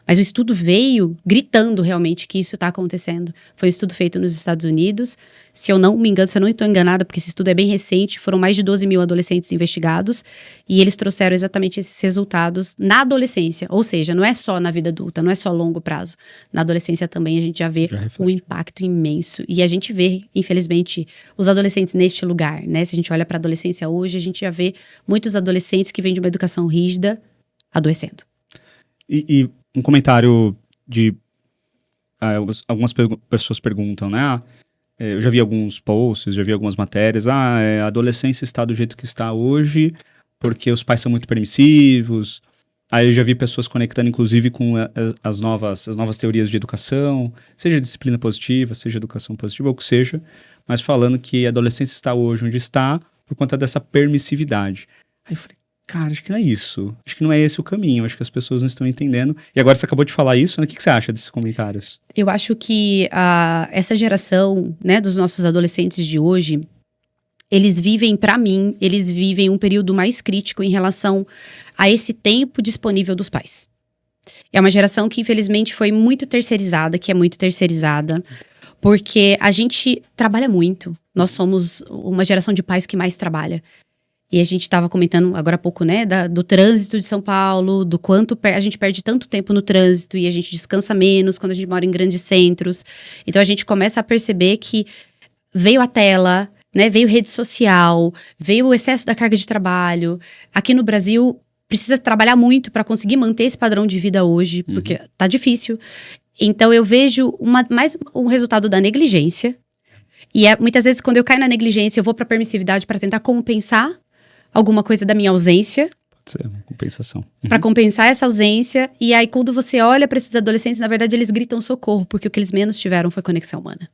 Mas o estudo veio gritando realmente que isso tá acontecendo. Foi um estudo feito nos Estados Unidos. Se eu não me engano, se eu não estou enganada, porque esse estudo é bem recente, foram mais de 12 mil adolescentes investigados e eles trouxeram exatamente esses resultados na adolescência. Ou seja, não é só na vida adulta, não é só longo prazo. Na adolescência também a gente já vê um impacto imenso. E a gente vê, infelizmente, os adolescentes neste lugar, né? Se a gente olha para a adolescência hoje, a gente já vê muitos adolescentes que vêm de uma educação rígida adoecendo. E um comentário de... algumas pessoas perguntam, né? Eu já vi alguns posts, já vi algumas matérias. A adolescência está do jeito que está hoje porque os pais são muito permissivos. Aí eu já vi pessoas conectando, inclusive, com as novas teorias de educação, seja disciplina positiva, seja educação positiva, ou o que seja, mas falando que a adolescência está hoje onde está por conta dessa permissividade. Aí eu falei, cara, acho que não é isso. Acho que não é esse o caminho. Acho que as pessoas não estão entendendo. E agora você acabou de falar isso, né? O que você acha desses comentários? Eu acho que essa geração, né, dos nossos adolescentes de hoje, eles vivem, para mim, eles vivem um período mais crítico em relação a esse tempo disponível dos pais. É uma geração que, infelizmente, foi muito terceirizada, que é muito terceirizada, porque a gente trabalha muito. Nós somos uma geração de pais que mais trabalha. E a gente estava comentando agora há pouco, né, do trânsito de São Paulo, do quanto a gente perde tanto tempo no trânsito e a gente descansa menos quando a gente mora em grandes centros. Então a gente começa a perceber que veio a tela, né, veio rede social, veio o excesso da carga de trabalho. Aqui no Brasil, precisa trabalhar muito para conseguir manter esse padrão de vida hoje, porque tá difícil. Então eu vejo mais um resultado da negligência. E muitas vezes, quando eu caio na negligência, eu vou para permissividade para tentar compensar alguma coisa da minha ausência. Pode ser uma compensação. Para compensar essa ausência. E aí, quando você olha para esses adolescentes, na verdade, eles gritam socorro, porque o que eles menos tiveram foi conexão humana.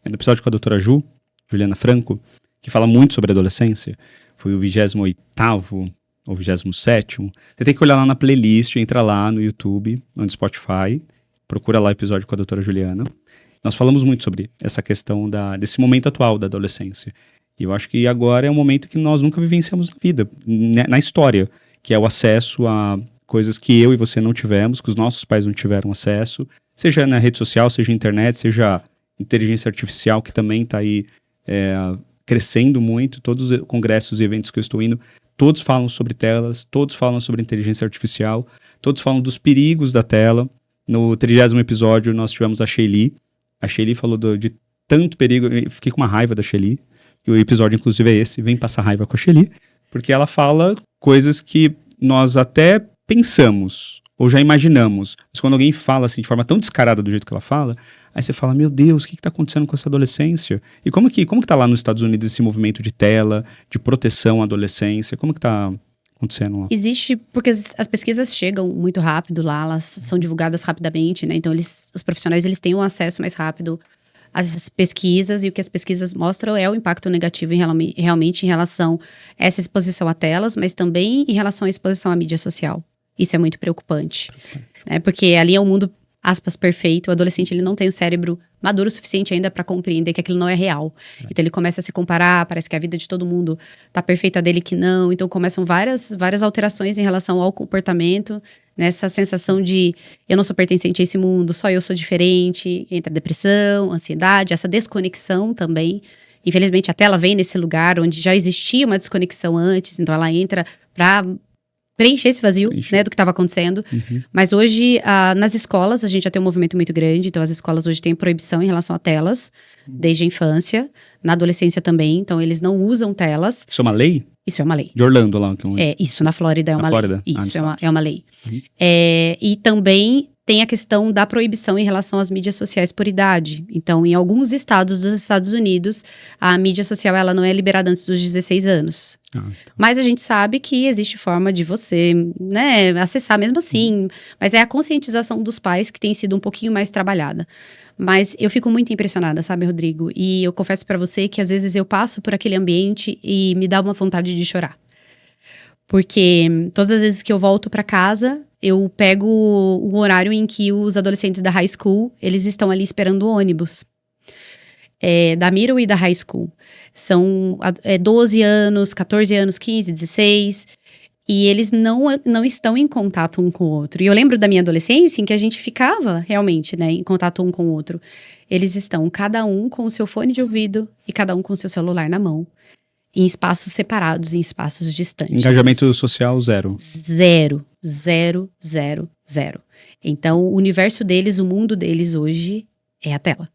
No episódio com a doutora Juliana Franco, que fala muito sobre adolescência, foi o 28º ou 27º. Você tem que olhar lá na playlist, entra lá no YouTube, no Spotify, procura lá o episódio com a doutora Juliana. Nós falamos muito sobre essa questão desse momento atual da adolescência. E eu acho que agora é um momento que nós nunca vivenciamos na vida, na história, que é o acesso a coisas que eu e você não tivemos, que os nossos pais não tiveram acesso, seja na rede social, seja na internet, seja inteligência artificial, que também está aí crescendo muito. Todos os congressos e eventos que eu estou indo, todos falam sobre telas, todos falam sobre inteligência artificial, todos falam dos perigos da tela. No 30º episódio, nós tivemos a Shelly. A Shelly falou de tanto perigo, eu fiquei com uma raiva da Shelly. O episódio, inclusive, é esse, Vem Passar Raiva com a Shelly, porque ela fala coisas que nós até pensamos, ou já imaginamos, mas quando alguém fala assim, de forma tão descarada do jeito que ela fala, aí você fala, meu Deus, o que está acontecendo com essa adolescência? E como que tá lá nos Estados Unidos esse movimento de tela, de proteção à adolescência? Como que tá acontecendo lá? Existe, porque as pesquisas chegam muito rápido lá, elas são divulgadas rapidamente, né? Então, os profissionais, eles têm um acesso mais rápido às pesquisas, e o que as pesquisas mostram é o impacto negativo realmente em relação a essa exposição a telas, mas também em relação à exposição à mídia social. Isso é muito preocupante, né? Porque ali é um mundo, aspas, perfeito. O adolescente, ele não tem o cérebro maduro o suficiente ainda para compreender que aquilo não é real. Então ele começa a se comparar, parece que a vida de todo mundo tá perfeita, a dele que não. Então começam várias alterações em relação ao comportamento, nessa sensação de eu não sou pertencente a esse mundo, só eu sou diferente. Entra a depressão, ansiedade, essa desconexão também. Infelizmente a tela vem nesse lugar onde já existia uma desconexão antes, então ela entra para preencher esse vazio, né, do que estava acontecendo. Mas hoje, nas escolas, a gente já tem um movimento muito grande. Então, as escolas hoje têm proibição em relação a telas, desde a infância. Na adolescência também. Então, eles não usam telas. Isso é uma lei? Isso é uma lei. De Orlando lá. Isso, na Flórida é uma lei. Isso, é uma lei. E também tem a questão da proibição em relação às mídias sociais por idade. Então, em alguns estados dos Estados Unidos, a mídia social, ela não é liberada antes dos 16 anos. Mas a gente sabe que existe forma de você, né, acessar mesmo assim. Mas é a conscientização dos pais que tem sido um pouquinho mais trabalhada. Mas eu fico muito impressionada, sabe, Rodrigo? E eu confesso pra você que às vezes eu passo por aquele ambiente e me dá uma vontade de chorar. Porque todas as vezes que eu volto pra casa, eu pego o horário em que os adolescentes da high school, eles estão ali esperando o ônibus. da middle e da high school. São 12 anos, 14 anos, 15, 16... E eles não estão em contato um com o outro. E eu lembro da minha adolescência em que a gente ficava realmente, né, em contato um com o outro. Eles estão cada um com o seu fone de ouvido e cada um com o seu celular na mão. Em espaços separados, em espaços distantes. Engajamento social zero. Zero, zero, zero, zero. Então, o universo deles, o mundo deles hoje é a tela.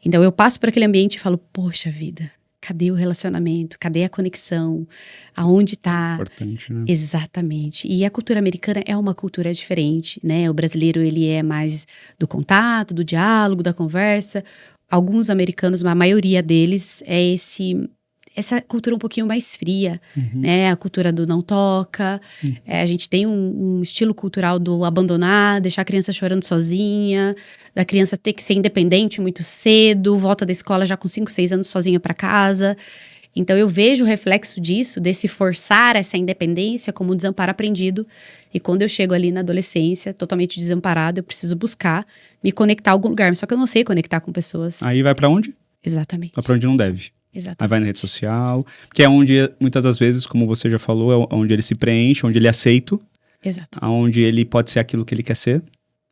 Então, eu passo por aquele ambiente e falo, poxa vida, cadê o relacionamento? Cadê a conexão? Aonde tá? Importante, né? Exatamente. E a cultura americana é uma cultura diferente, né? O brasileiro, ele é mais do contato, do diálogo, da conversa. Alguns americanos, a maioria deles, é essa cultura um pouquinho mais fria, né? A cultura do não toca. A gente tem um estilo cultural do abandonar, deixar a criança chorando sozinha, da criança ter que ser independente muito cedo, volta da escola já com 5, 6 anos sozinha para casa. Então eu vejo o reflexo disso, desse forçar essa independência como um desamparo aprendido. E quando eu chego ali na adolescência, totalmente desamparado, eu preciso buscar me conectar a algum lugar. Só que eu não sei conectar com pessoas. Aí vai pra onde? Exatamente. Vai pra onde não deve. Exatamente. Aí vai na rede social, que é onde, muitas das vezes, como você já falou, é onde ele se preenche, onde ele é aceito. Exato. Onde ele pode ser aquilo que ele quer ser,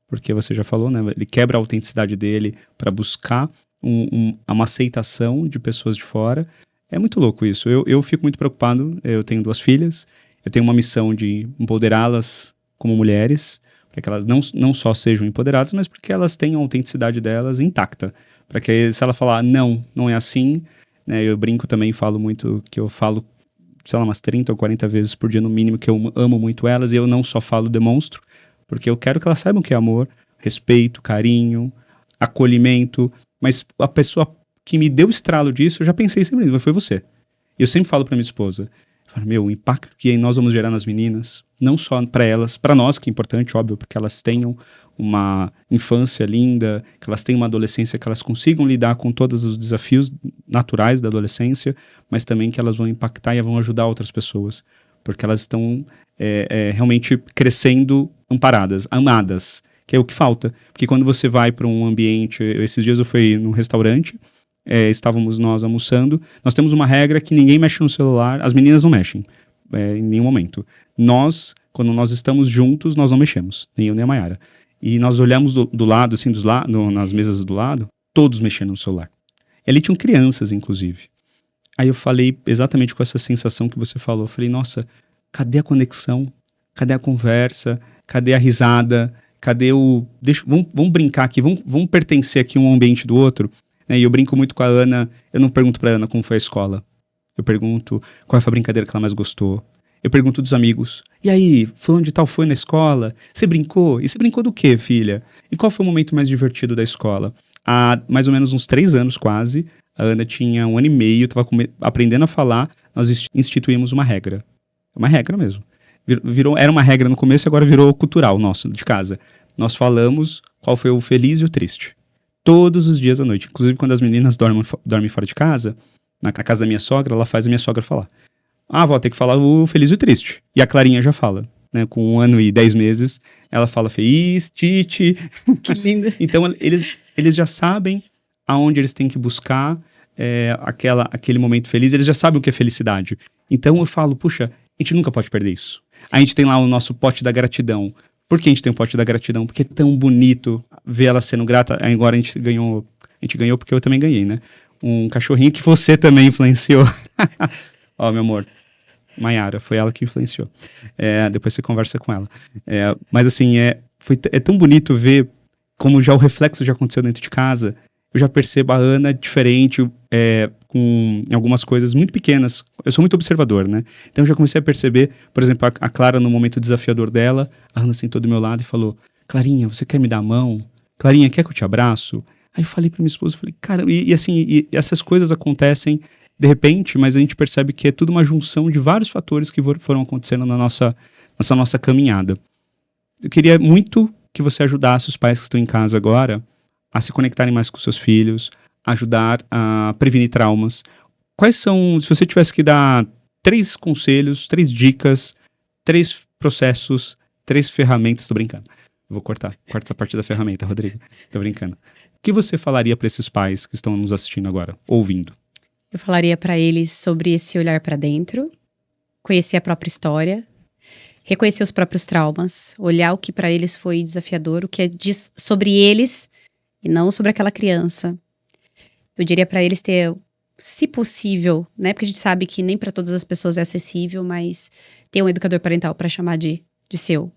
porque você já falou, né? Ele quebra a autenticidade dele para buscar uma aceitação de pessoas de fora. É muito louco isso. Eu fico muito preocupado. Eu tenho 2 filhas, eu tenho uma missão de empoderá-las como mulheres, para que elas não só sejam empoderadas, mas porque elas tenham a autenticidade delas intacta. Para que se ela falar, não é assim, né? Eu brinco também, falo muito, que eu falo, sei lá, umas 30 ou 40 vezes por dia no mínimo, que eu amo muito elas, e eu não só falo, demonstro, porque eu quero que elas saibam o que é amor, respeito, carinho, acolhimento, mas a pessoa que me deu o estralo disso, eu já pensei sempre nisso, foi você. E eu sempre falo pra minha esposa, eu falo, o impacto que nós vamos gerar nas meninas, não só pra elas, pra nós, que é importante, óbvio, porque elas tenham uma infância linda, que elas tenham uma adolescência, que elas consigam lidar com todos os desafios naturais da adolescência, mas também que elas vão impactar e vão ajudar outras pessoas, porque elas estão realmente crescendo amparadas, amadas, que é o que falta. Porque quando você vai para um ambiente, esses dias eu fui num restaurante, estávamos nós almoçando, nós temos uma regra que ninguém mexe no celular, as meninas não mexem, em nenhum momento. Nós, quando nós estamos juntos, nós não mexemos, nem eu nem a Mayara. E nós olhamos do lado, assim, nas mesas do lado, todos mexendo no celular. E ali tinham crianças, inclusive. Aí eu falei exatamente com essa sensação que você falou. Eu falei, nossa, cadê a conexão? Cadê a conversa? Cadê a risada? Cadê vamos brincar aqui, vamos pertencer aqui um ambiente do outro. E eu brinco muito com a Ana, eu não pergunto pra Ana como foi a escola. Eu pergunto qual foi a brincadeira que ela mais gostou. Eu pergunto dos amigos. E aí, fulano de tal foi na escola? Você brincou? E você brincou do quê, filha? E qual foi o momento mais divertido da escola? Há mais ou menos uns 3 anos quase, a Ana tinha 1 ano e meio, estava aprendendo a falar, nós instituímos uma regra. Uma regra mesmo. Era uma regra no começo e agora virou cultural nosso, de casa. Nós falamos qual foi o feliz e o triste. Todos os dias à noite. Inclusive, quando as meninas dormem fora de casa, na casa da minha sogra, ela faz a minha sogra falar. Ah, vou ter que falar o feliz e o triste. E a Clarinha já fala, né? Com 1 ano e 10 meses, ela fala feliz, tite. Que lindo. Então, eles já sabem aonde eles têm que buscar aquele momento feliz. Eles já sabem o que é felicidade. Então, eu falo, puxa, a gente nunca pode perder isso. Sim. A gente tem lá o nosso pote da gratidão. Por que a gente tem o pote da gratidão? Porque é tão bonito ver ela sendo grata. Agora a gente ganhou porque eu também ganhei, né? Um cachorrinho que você também influenciou. Ó, meu amor, Mayara, foi ela que influenciou. Depois você conversa com ela. Mas assim, é tão bonito ver como já o reflexo já aconteceu dentro de casa. Eu já percebo a Ana diferente em algumas coisas muito pequenas. Eu sou muito observador, né? Então eu já comecei a perceber, por exemplo, a Clara no momento desafiador dela, a Ana sentou do meu lado e falou, Clarinha, você quer me dar a mão? Clarinha, quer que eu te abraço? Aí eu falei pra minha esposa, cara, e essas coisas acontecem de repente, mas a gente percebe que é tudo uma junção de vários fatores que foram acontecendo nessa nossa caminhada. Eu queria muito que você ajudasse os pais que estão em casa agora a se conectarem mais com seus filhos, ajudar a prevenir traumas. Quais são, se você tivesse que dar 3 conselhos, 3 dicas, 3 processos, 3 ferramentas, tô brincando. Vou corta essa parte da ferramenta, Rodrigo. Tô brincando. que você falaria para esses pais que estão nos assistindo agora, ouvindo? Eu falaria para eles sobre esse olhar para dentro, conhecer a própria história, reconhecer os próprios traumas, olhar o que para eles foi desafiador, o que diz sobre eles e não sobre aquela criança. Eu diria para eles ter, se possível, né? Porque a gente sabe que nem para todas as pessoas é acessível, mas ter um educador parental para chamar de seu.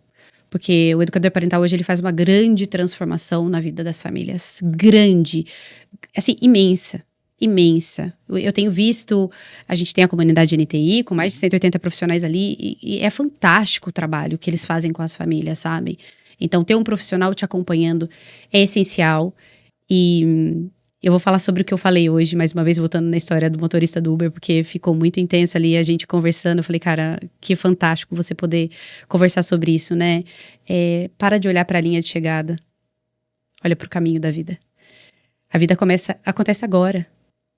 Porque o educador parental hoje ele faz uma grande transformação na vida das famílias. Grande. Assim, imensa. Imensa. Eu tenho visto, a gente tem a comunidade NTI com mais de 180 profissionais ali e é fantástico o trabalho que eles fazem com as famílias, sabe? Então, ter um profissional te acompanhando é essencial. E eu vou falar sobre o que eu falei hoje, mais uma vez voltando na história do motorista do Uber, porque ficou muito intenso ali a gente conversando. Eu falei, cara, que fantástico você poder conversar sobre isso, né? Para de olhar para a linha de chegada. Olha para o caminho da vida. A vida acontece agora,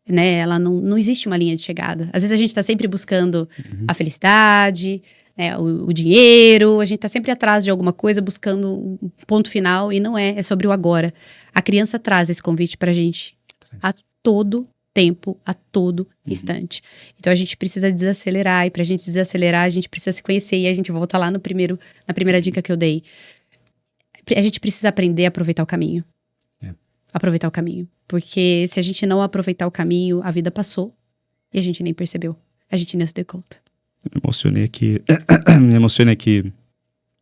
né? Ela não existe uma linha de chegada. Às vezes a gente está sempre buscando a felicidade, né? O dinheiro, a gente está sempre atrás de alguma coisa, buscando um ponto final, e não é sobre o agora. A criança traz esse convite pra gente a todo tempo, a todo instante. Então a gente precisa desacelerar, e pra gente desacelerar, a gente precisa se conhecer, e a gente volta lá na primeira dica que eu dei. A gente precisa aprender a aproveitar o caminho. Aproveitar o caminho. Porque se a gente não aproveitar o caminho, a vida passou e a gente nem percebeu. A gente nem se deu conta. Me emocionei aqui um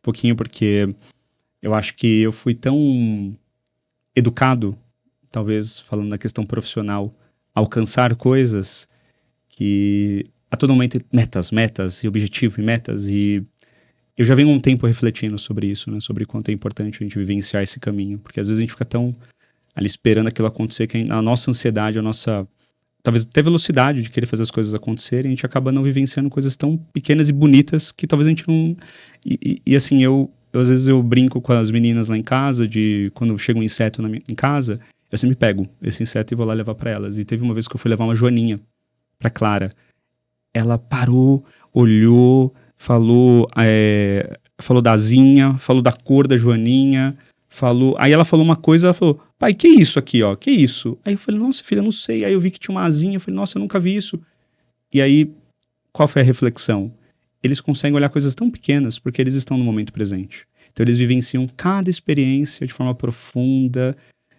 pouquinho, porque eu acho que eu fui tão educado, talvez falando na questão profissional, alcançar coisas que a todo momento metas e objetivo e metas, e eu já venho um tempo refletindo sobre isso, né, sobre quanto é importante a gente vivenciar esse caminho, porque às vezes a gente fica tão ali esperando aquilo acontecer, que a nossa ansiedade, a nossa, talvez até velocidade de querer fazer as coisas acontecerem, a gente acaba não vivenciando coisas tão pequenas e bonitas que talvez a gente não... E assim, eu às vezes eu brinco com as meninas lá em casa, de quando chega um inseto em casa, eu sempre pego esse inseto e vou lá levar pra elas. E teve uma vez que eu fui levar uma joaninha pra Clara. Ela parou, olhou, falou da asinha, falou da cor da joaninha, aí ela falou uma coisa, ela falou, pai, que isso aqui, ó, que isso? Aí eu falei, nossa, filha, não sei. Aí eu vi que tinha uma asinha, eu falei, nossa, eu nunca vi isso. E aí, qual foi a reflexão? Eles conseguem olhar coisas tão pequenas porque eles estão no momento presente. Então eles vivenciam cada experiência de forma profunda,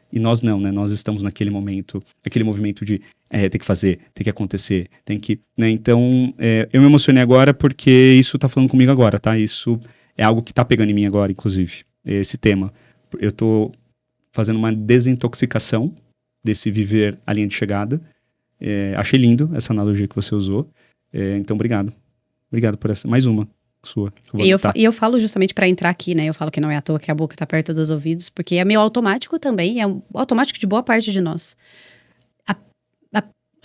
e nós não, né? Nós estamos naquele momento, aquele movimento de tem que fazer, tem que acontecer, tem que... Né? Então, eu me emocionei agora porque isso tá falando comigo agora, tá? Isso é algo que tá pegando em mim agora, inclusive, esse tema. Eu tô fazendo uma desintoxicação desse viver a linha de chegada. Achei lindo essa analogia que você usou. Então, obrigado. Obrigado por essa. Mais uma sua. E eu falo justamente para entrar aqui, né? Eu falo que não é à toa que a boca tá perto dos ouvidos, porque é meio automático também, é automático de boa parte de nós.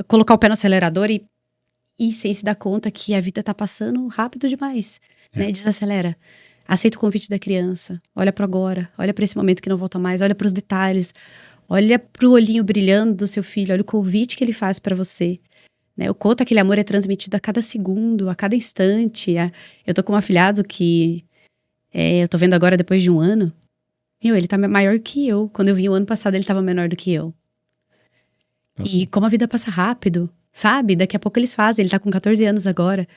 Colocar o pé no acelerador e sem se dar conta que a vida tá passando rápido demais, né? Desacelera. Aceita o convite da criança. Olha para agora. Olha para esse momento que não volta mais. Olha para os detalhes. Olha pro olhinho brilhando do seu filho. Olha o convite que ele faz para você. Né? O quanto aquele amor é transmitido a cada segundo, a cada instante. Eu tô com um afilhado que eu tô vendo agora depois de um ano. Ele tá maior que eu. Quando eu vi o ano passado, ele tava menor do que eu. Nossa. E como a vida passa rápido, sabe? Daqui a pouco eles fazem. Ele tá com 14 anos agora.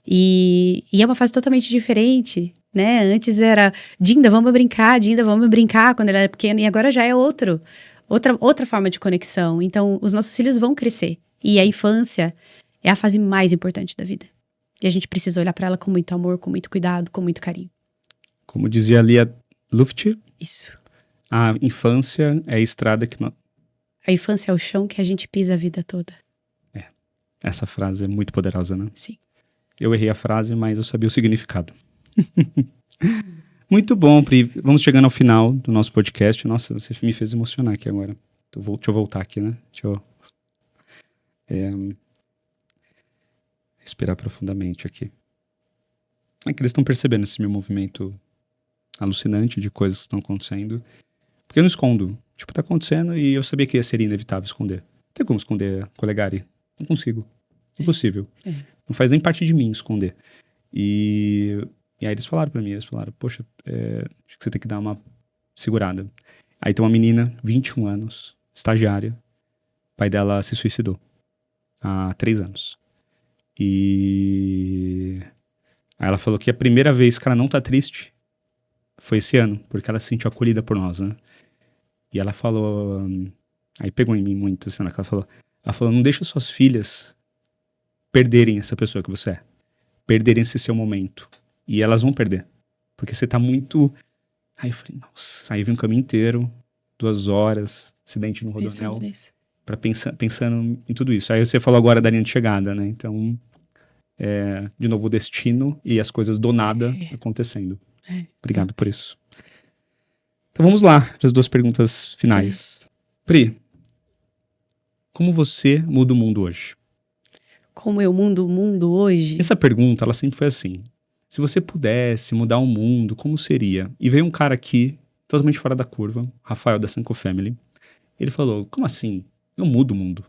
E é uma fase totalmente diferente, né? Antes era, Dinda, vamos brincar, quando ele era pequeno. E agora já é outra forma de conexão. Então, os nossos filhos vão crescer. E a infância é a fase mais importante da vida. E a gente precisa olhar para ela com muito amor, com muito cuidado, com muito carinho. Como dizia ali a Luft, isso. A infância é a estrada que nós... A infância é o chão que a gente pisa a vida toda. Essa frase é muito poderosa, né? Sim. Eu errei a frase, mas eu sabia o significado. Muito bom, Pri. Vamos chegando ao final do nosso podcast. Nossa, você me fez emocionar aqui agora. Deixa eu voltar aqui, né? Respirar profundamente aqui. É que eles estão percebendo esse meu movimento alucinante de coisas que estão acontecendo. Porque eu não escondo. Tipo, tá acontecendo e eu sabia que seria inevitável esconder. Não tem como esconder, Colegari. Não consigo. Impossível. Não faz nem parte de mim esconder. E aí eles falaram pra mim, poxa, acho que você tem que dar uma segurada. Aí tem uma menina, 21 anos, estagiária. O pai dela se suicidou há 3 anos. E aí ela falou que a primeira vez que ela não tá triste foi esse ano, porque ela se sentiu acolhida por nós, né? E ela falou... Aí pegou em mim muito, assim, ela falou, não deixa suas filhas perderem essa pessoa que você é. Perderem esse seu momento. E elas vão perder. Porque você tá muito... Aí eu falei, nossa, aí vem um caminho inteiro, 2 horas, acidente no Rodoanel, pra pensando em tudo isso. Aí você falou agora da linha de chegada, né? Então, de novo, o destino e as coisas do nada acontecendo. Obrigado por isso. Então vamos lá, para as 2 perguntas finais. Pri, como você muda o mundo hoje? Como eu mudo o mundo hoje? Essa pergunta, ela sempre foi assim. Se você pudesse mudar o mundo, como seria? E veio um cara aqui, totalmente fora da curva, Rafael da Sanko Family. Ele falou, como assim? Eu mudo o mundo.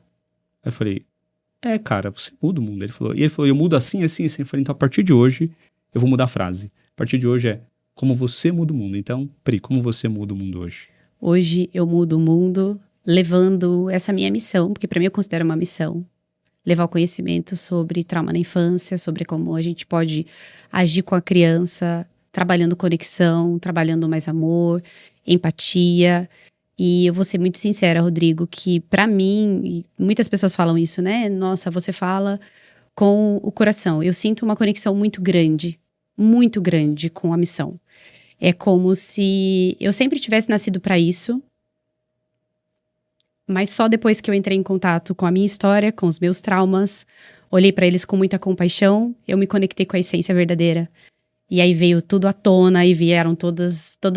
Aí eu falei, cara, você muda o mundo. Ele falou, eu mudo assim, assim, assim. Eu falei, então a partir de hoje, eu vou mudar a frase. A partir de hoje como você muda o mundo. Então, Pri, como você muda o mundo hoje? Hoje eu mudo o mundo levando essa minha missão, porque para mim eu considero uma missão. Levar o conhecimento sobre trauma na infância, sobre como a gente pode agir com a criança, trabalhando conexão, trabalhando mais amor, empatia. E eu vou ser muito sincera, Rodrigo, que para mim, e muitas pessoas falam isso, né? Nossa, você fala com o coração. Eu sinto uma conexão muito grande com a missão. É como se eu sempre tivesse nascido para isso, mas só depois que eu entrei em contato com a minha história, com os meus traumas, olhei para eles com muita compaixão, eu me conectei com a essência verdadeira. E aí veio tudo à tona, e vieram todo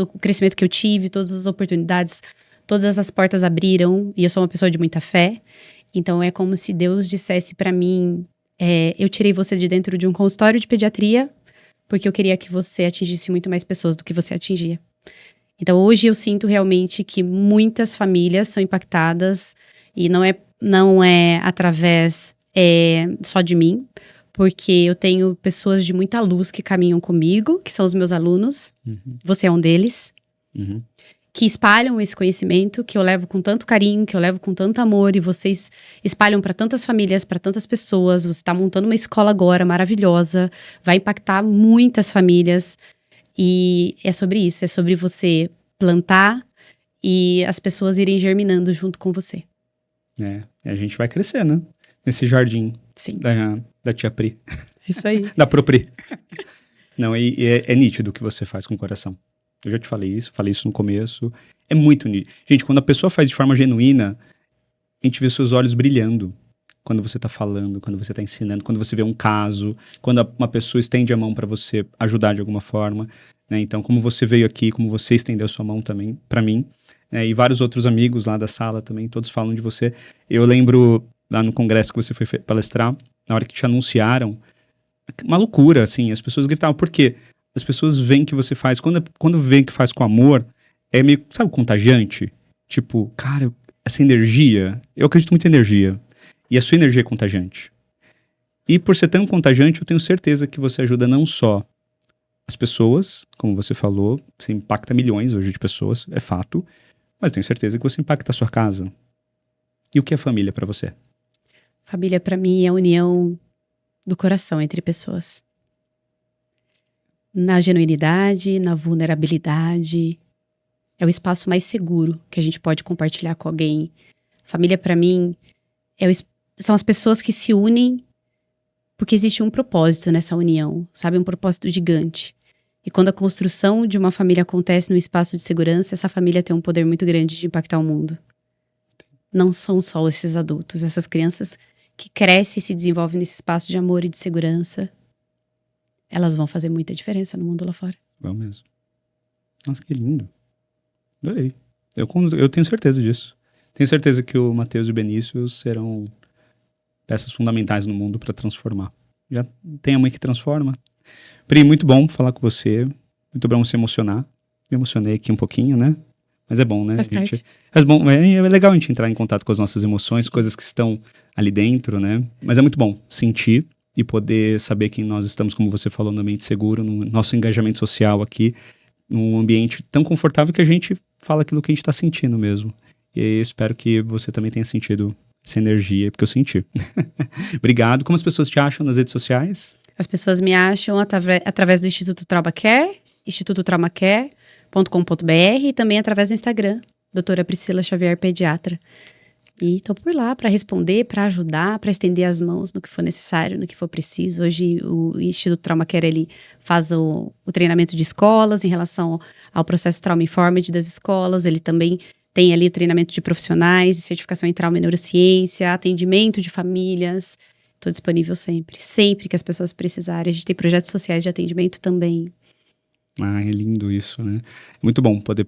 o crescimento que eu tive, todas as oportunidades, todas as portas abriram, e eu sou uma pessoa de muita fé. Então é como se Deus dissesse para mim, eu tirei você de dentro de um consultório de pediatria, porque eu queria que você atingisse muito mais pessoas do que você atingia. Então, hoje eu sinto realmente que muitas famílias são impactadas e não é através só de mim, porque eu tenho pessoas de muita luz que caminham comigo, que são os meus alunos, você é um deles, que espalham esse conhecimento, que eu levo com tanto carinho, que eu levo com tanto amor, e vocês espalham para tantas famílias, para tantas pessoas. Você está montando uma escola agora maravilhosa, vai impactar muitas famílias. E é sobre isso, é sobre você plantar e as pessoas irem germinando junto com você. A gente vai crescer, né? Nesse jardim. Sim. Da tia Pri. Isso aí. Da Propri. Não, é nítido o que você faz com o coração. Eu já te falei isso no começo. É muito nítido. Gente, quando a pessoa faz de forma genuína, a gente vê seus olhos brilhando. Quando você tá falando, quando você tá ensinando, quando você vê um caso, quando uma pessoa estende a mão para você ajudar de alguma forma, né? Então, como você veio aqui, como você estendeu sua mão também para mim, né? E vários outros amigos lá da sala também, todos falam de você. Eu lembro lá no congresso que você foi palestrar, na hora que te anunciaram, uma loucura, assim, as pessoas gritavam, por quê? As pessoas veem que você faz, quando veem que faz com amor, é meio, sabe, contagiante? Tipo, cara, essa energia, eu acredito muito em energia. E a sua energia é contagiante. E por ser tão contagiante, eu tenho certeza que você ajuda não só as pessoas, como você falou, você impacta milhões hoje de pessoas, é fato, mas tenho certeza que você impacta a sua casa. E o que é família para você? Família para mim é a união do coração entre pessoas. Na genuinidade, na vulnerabilidade, é o espaço mais seguro que a gente pode compartilhar com alguém. Família para mim são as pessoas que se unem porque existe um propósito nessa união, sabe? Um propósito gigante. E quando a construção de uma família acontece num espaço de segurança, essa família tem um poder muito grande de impactar o mundo. Não são só esses adultos, essas crianças que crescem e se desenvolvem nesse espaço de amor e de segurança, elas vão fazer muita diferença no mundo lá fora. Vão mesmo. Nossa, que lindo. Adorei. Eu tenho certeza disso. Tenho certeza que o Matheus e o Benício serão peças fundamentais no mundo para transformar. Já tem a mãe que transforma. Pri, muito bom falar com você. Muito bom se emocionar. Me emocionei aqui um pouquinho, né? Mas é bom, né? É legal a gente entrar em contato com as nossas emoções, coisas que estão ali dentro, né? Mas é muito bom sentir e poder saber que nós estamos, como você falou, no ambiente seguro, no nosso engajamento social aqui, num ambiente tão confortável que a gente fala aquilo que a gente está sentindo mesmo. E eu espero que você também tenha sentido essa energia, porque eu senti. Obrigado. Como as pessoas te acham nas redes sociais? As pessoas me acham através do Instituto Traumacare, institutotraumacare.com.br e também através do Instagram, doutora Priscila Xavier Pediatra. E estou por lá para responder, para ajudar, para estender as mãos no que for necessário, no que for preciso. Hoje o Instituto Traumacare ele faz o treinamento de escolas em relação ao processo Trauma Informed das escolas. Ele também tem ali o treinamento de profissionais, certificação em trauma e neurociência, atendimento de famílias. Estou disponível sempre, sempre que as pessoas precisarem. A gente tem projetos sociais de atendimento também. Ah, é lindo isso, né? Muito bom poder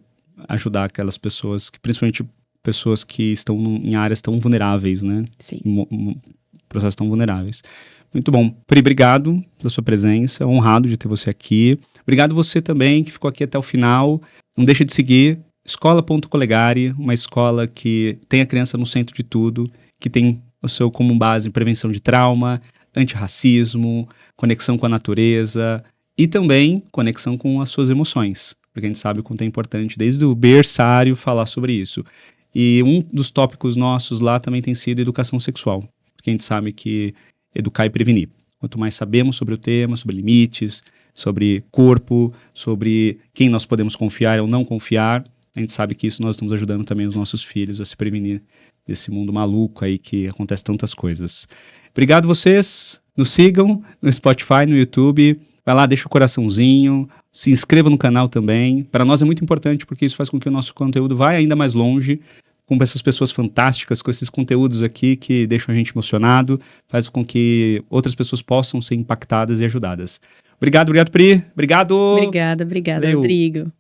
ajudar aquelas pessoas, principalmente pessoas que estão em áreas tão vulneráveis, né? Sim. Processos tão vulneráveis. Muito bom. Pri, obrigado pela sua presença, honrado de ter você aqui. Obrigado você também que ficou aqui até o final. Não deixa de seguir Escola.Colegari, uma escola que tem a criança no centro de tudo, que tem o seu como base prevenção de trauma, antirracismo, conexão com a natureza e também conexão com as suas emoções, porque a gente sabe o quanto é importante desde o berçário falar sobre isso. E um dos tópicos nossos lá também tem sido educação sexual, porque a gente sabe que educar e prevenir. Quanto mais sabemos sobre o tema, sobre limites, sobre corpo, sobre quem nós podemos confiar ou não confiar, a gente sabe que isso nós estamos ajudando também os nossos filhos a se prevenir desse mundo maluco aí que acontece tantas coisas. Obrigado vocês, nos sigam no Spotify, no YouTube, vai lá, deixa o coraçãozinho, se inscreva no canal também. Para nós é muito importante porque isso faz com que o nosso conteúdo vá ainda mais longe, com essas pessoas fantásticas, com esses conteúdos aqui que deixam a gente emocionado, faz com que outras pessoas possam ser impactadas e ajudadas. Obrigado, Pri. Obrigado. Obrigada, Valeu. Rodrigo.